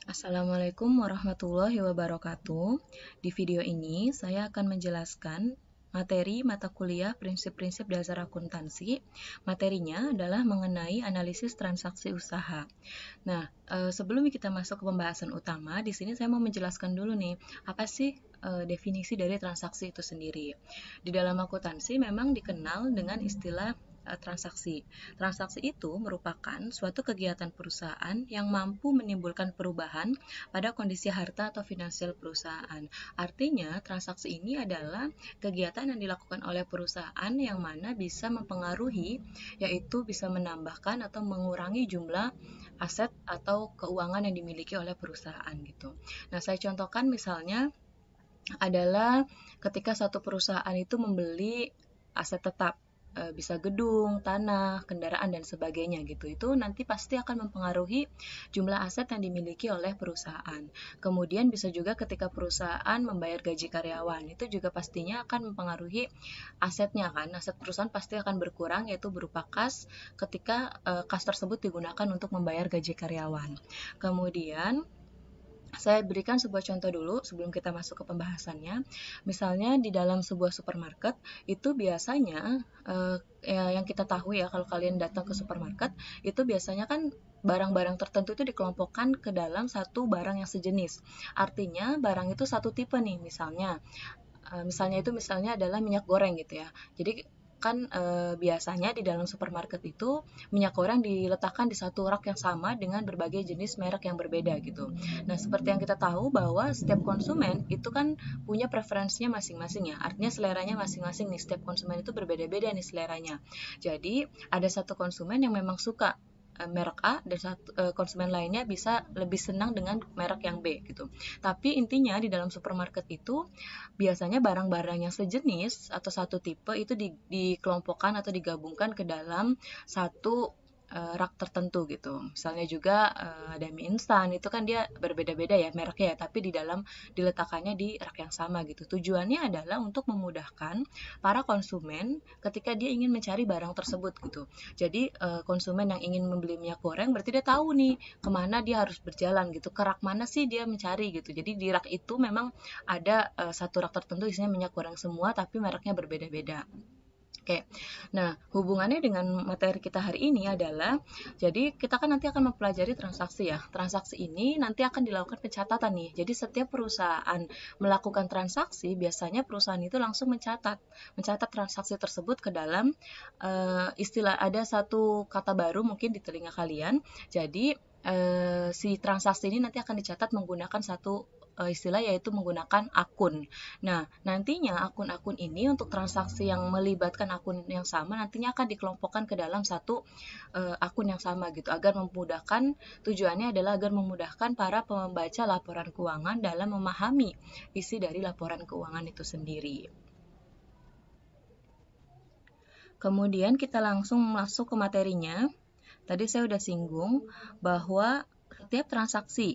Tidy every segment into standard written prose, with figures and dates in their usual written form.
Assalamualaikum warahmatullahi wabarakatuh. Di video ini saya akan menjelaskan materi mata kuliah prinsip-prinsip dasar akuntansi. Materinya adalah mengenai analisis transaksi usaha. Nah, sebelum kita masuk ke pembahasan utama, di sini saya mau menjelaskan dulu nih, apa sih definisi dari transaksi itu sendiri. Di dalam akuntansi memang dikenal dengan istilah transaksi. Transaksi itu merupakan suatu kegiatan perusahaan yang mampu menimbulkan perubahan pada kondisi harta atau finansial perusahaan. Artinya, transaksi ini adalah kegiatan yang dilakukan oleh perusahaan yang mana bisa mempengaruhi, yaitu bisa menambahkan atau mengurangi jumlah aset atau keuangan yang dimiliki oleh perusahaan gitu. Nah, saya contohkan misalnya adalah ketika satu perusahaan itu membeli aset tetap, bisa gedung, tanah, kendaraan, dan sebagainya gitu. Itu nanti pasti akan mempengaruhi jumlah aset yang dimiliki oleh perusahaan. Kemudian bisa juga ketika perusahaan membayar gaji karyawan, itu juga pastinya akan mempengaruhi asetnya kan. Aset perusahaan pasti akan berkurang yaitu berupa kas ketika kas tersebut digunakan untuk membayar gaji karyawan. Kemudian saya berikan sebuah contoh dulu sebelum kita masuk ke pembahasannya. Misalnya di dalam sebuah supermarket itu biasanya yang kita tahu ya kalau kalian datang ke supermarket itu biasanya kan barang-barang tertentu itu dikelompokkan ke dalam satu barang yang sejenis. Artinya barang itu satu tipe nih misalnya adalah minyak goreng gitu ya. Jadi kan biasanya di dalam supermarket itu minyak goreng diletakkan di satu rak yang sama dengan berbagai jenis merek yang berbeda gitu. Nah, seperti yang kita tahu bahwa setiap konsumen itu kan punya preferensinya masing-masing ya. Artinya seleranya masing-masing nih. Setiap konsumen itu berbeda-beda nih seleranya. Jadi, ada satu konsumen yang memang suka merek A dan konsumen lainnya bisa lebih senang dengan merek yang B gitu. Tapi intinya di dalam supermarket itu biasanya barang-barang yang sejenis atau satu tipe itu dikelompokkan atau digabungkan ke dalam satu rak tertentu gitu. Misalnya juga ada mie instan, itu kan dia berbeda-beda ya mereknya ya, tapi di dalam diletakkannya di rak yang sama gitu. Tujuannya adalah untuk memudahkan para konsumen ketika dia ingin mencari barang tersebut gitu. Jadi konsumen yang ingin membeli minyak goreng berarti dia tahu nih kemana dia harus berjalan gitu, ke rak mana sih dia mencari gitu. Jadi di rak itu memang ada satu rak tertentu isinya minyak goreng semua tapi mereknya berbeda-beda. Oke, nah hubungannya dengan materi kita hari ini adalah, jadi kita kan nanti akan mempelajari transaksi ya. Transaksi ini nanti akan dilakukan pencatatan nih. Jadi setiap perusahaan melakukan transaksi, biasanya perusahaan itu langsung mencatat transaksi tersebut ke dalam istilah ada satu kata baru mungkin di telinga kalian. Jadi si transaksi ini nanti akan dicatat menggunakan satu istilah yaitu menggunakan akun. Nah, nantinya akun-akun ini untuk transaksi yang melibatkan akun yang sama nantinya akan dikelompokkan ke dalam satu akun yang sama gitu agar memudahkan tujuannya adalah agar memudahkan para pembaca laporan keuangan dalam memahami isi dari laporan keuangan itu sendiri. Kemudian kita langsung masuk ke materinya. Tadi saya sudah singgung bahwa setiap transaksi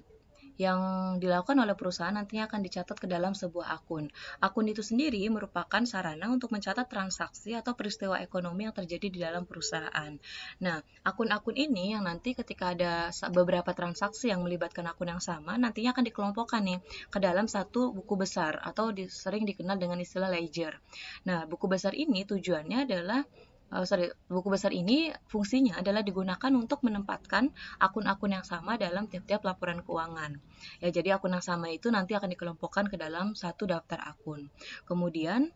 yang dilakukan oleh perusahaan nantinya akan dicatat ke dalam sebuah akun. Akun itu sendiri merupakan sarana untuk mencatat transaksi atau peristiwa ekonomi yang terjadi di dalam perusahaan. Nah, akun-akun ini yang nanti ketika ada beberapa transaksi yang melibatkan akun yang sama, nantinya akan dikelompokkan nih ke dalam satu buku besar atau sering dikenal dengan istilah ledger. Nah, buku besar ini tujuannya adalah buku besar ini fungsinya adalah digunakan untuk menempatkan akun-akun yang sama dalam tiap-tiap laporan keuangan. Ya, jadi akun yang sama itu nanti akan dikelompokkan ke dalam satu daftar akun. Kemudian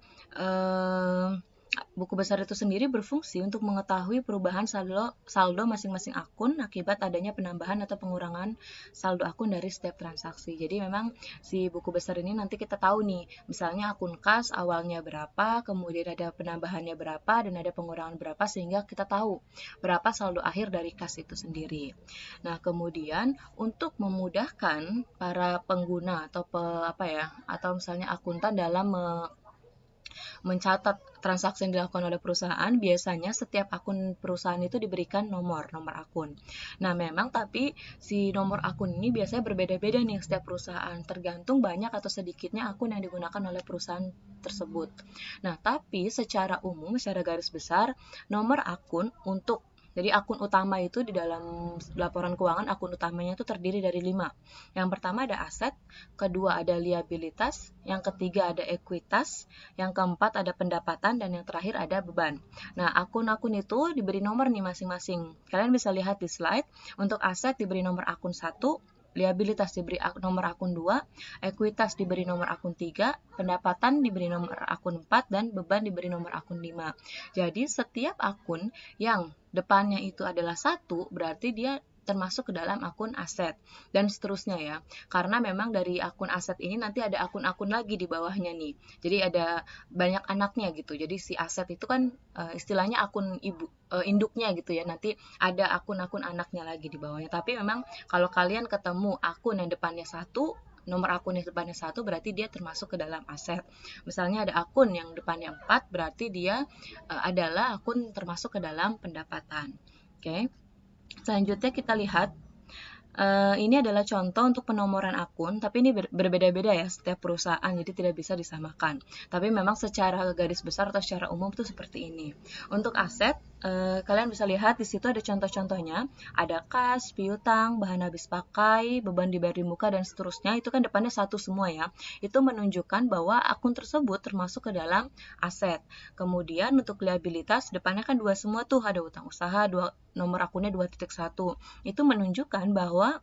buku besar itu sendiri berfungsi untuk mengetahui perubahan saldo masing-masing akun akibat adanya penambahan atau pengurangan saldo akun dari setiap transaksi. Jadi memang si buku besar ini nanti kita tahu nih, misalnya akun kas awalnya berapa, kemudian ada penambahannya berapa, dan ada pengurangan berapa sehingga kita tahu berapa saldo akhir dari kas itu sendiri. Nah, kemudian untuk memudahkan para pengguna atau misalnya akuntan dalam mencatat transaksi yang dilakukan oleh perusahaan, biasanya setiap akun perusahaan itu diberikan nomor akun. Nah, memang tapi si nomor akun ini biasanya berbeda-beda nih setiap perusahaan, tergantung banyak atau sedikitnya akun yang digunakan oleh perusahaan tersebut. Nah, tapi secara umum, secara garis besar, nomor akun untuk Jadi akun utama itu di dalam laporan keuangan, akun utamanya itu terdiri dari 5. Yang pertama ada aset, kedua ada liabilitas, yang ketiga ada ekuitas, yang keempat ada pendapatan, dan yang terakhir ada beban. Nah, akun-akun itu diberi nomor nih masing-masing. Kalian bisa lihat di slide. Untuk aset diberi nomor akun 1, liabilitas diberi nomor akun 2, ekuitas diberi nomor akun 3, pendapatan diberi nomor akun 4, dan beban diberi nomor akun 5. Jadi setiap akun yang depannya itu adalah 1, berarti dia termasuk ke dalam akun aset, dan seterusnya ya. Karena memang dari akun aset ini nanti ada akun-akun lagi di bawahnya nih. Jadi ada banyak anaknya gitu. Jadi si aset itu kan istilahnya akun induknya gitu ya. Nanti ada akun-akun anaknya lagi di bawahnya. Tapi memang kalau kalian ketemu akun yang depannya 1, nomor akun yang depannya 1, berarti dia termasuk ke dalam aset. Misalnya ada akun yang depannya 4, berarti dia adalah akun termasuk ke dalam pendapatan. Oke. Selanjutnya kita lihat, ini adalah contoh untuk penomoran akun, tapi ini berbeda-beda ya setiap perusahaan, jadi tidak bisa disamakan. Tapi memang secara garis besar atau secara umum itu seperti ini. Untuk aset, kalian bisa lihat di situ ada contoh-contohnya, ada kas, piutang, bahan habis pakai, beban dibayar di muka, dan seterusnya. Itu kan depannya 1 semua ya. Itu menunjukkan bahwa akun tersebut termasuk ke dalam aset. Kemudian untuk liabilitas, depannya kan 2 semua tuh, ada utang usaha, nomor akunnya 2.1. Itu menunjukkan bahwa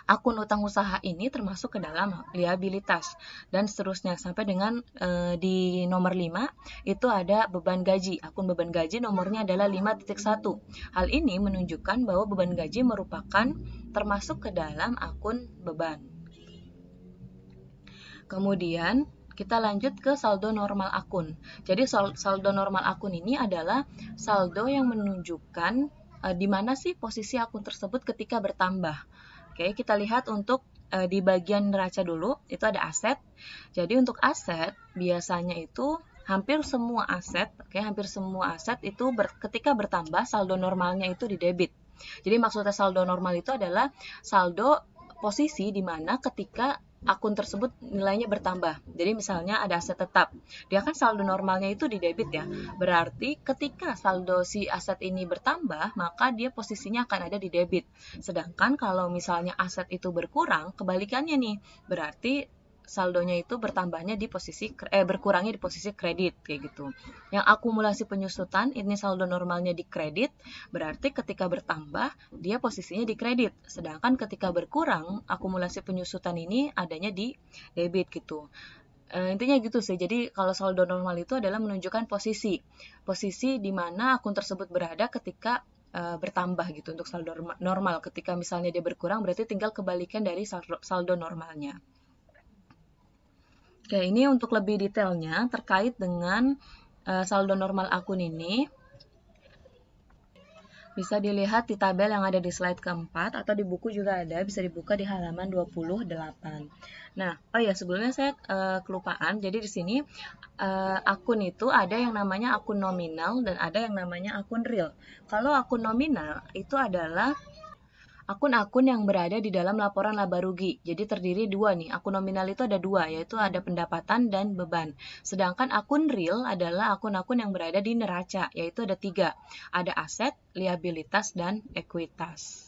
akun utang usaha ini termasuk ke dalam liabilitas, dan seterusnya sampai dengan di nomor 5 itu ada beban gaji. Akun beban gaji nomornya adalah 5.1. Hal ini menunjukkan bahwa beban gaji merupakan termasuk ke dalam akun beban. Kemudian kita lanjut ke saldo normal akun. Jadi saldo normal akun ini adalah saldo yang menunjukkan di mana sih posisi akun tersebut ketika bertambah. Oke, kita lihat untuk di bagian neraca dulu, itu ada aset. Jadi untuk aset, biasanya itu hampir semua aset itu ketika bertambah, saldo normalnya itu di debit. Jadi maksudnya saldo normal itu adalah saldo posisi di mana ketika akun tersebut nilainya bertambah. Jadi misalnya ada aset tetap, dia kan saldo normalnya itu di debit ya. Berarti ketika saldo si aset ini bertambah, maka dia posisinya akan ada di debit. Sedangkan kalau misalnya aset itu berkurang, kebalikannya nih. Berarti saldonya itu berkurangnya di posisi kredit kayak gitu. Yang akumulasi penyusutan ini saldo normalnya di kredit, berarti ketika bertambah dia posisinya di kredit. Sedangkan ketika berkurang akumulasi penyusutan ini adanya di debit gitu. Intinya gitu sih. Jadi kalau saldo normal itu adalah menunjukkan posisi di mana akun tersebut berada ketika bertambah gitu. Untuk saldo normal, ketika misalnya dia berkurang berarti tinggal kebalikan dari saldo normalnya. Oke, ini untuk lebih detailnya terkait dengan saldo normal akun ini, bisa dilihat di tabel yang ada di slide keempat, atau di buku juga ada, bisa dibuka di halaman 28. Nah, oh ya, sebelumnya saya kelupaan, jadi di sini akun itu ada yang namanya akun nominal dan ada yang namanya akun real. Kalau akun nominal itu adalah akun-akun yang berada di dalam laporan laba rugi. Jadi terdiri 2 nih. Akun nominal itu ada 2, yaitu ada pendapatan dan beban. Sedangkan akun real adalah akun-akun yang berada di neraca, yaitu ada 3. Ada aset, liabilitas, dan ekuitas.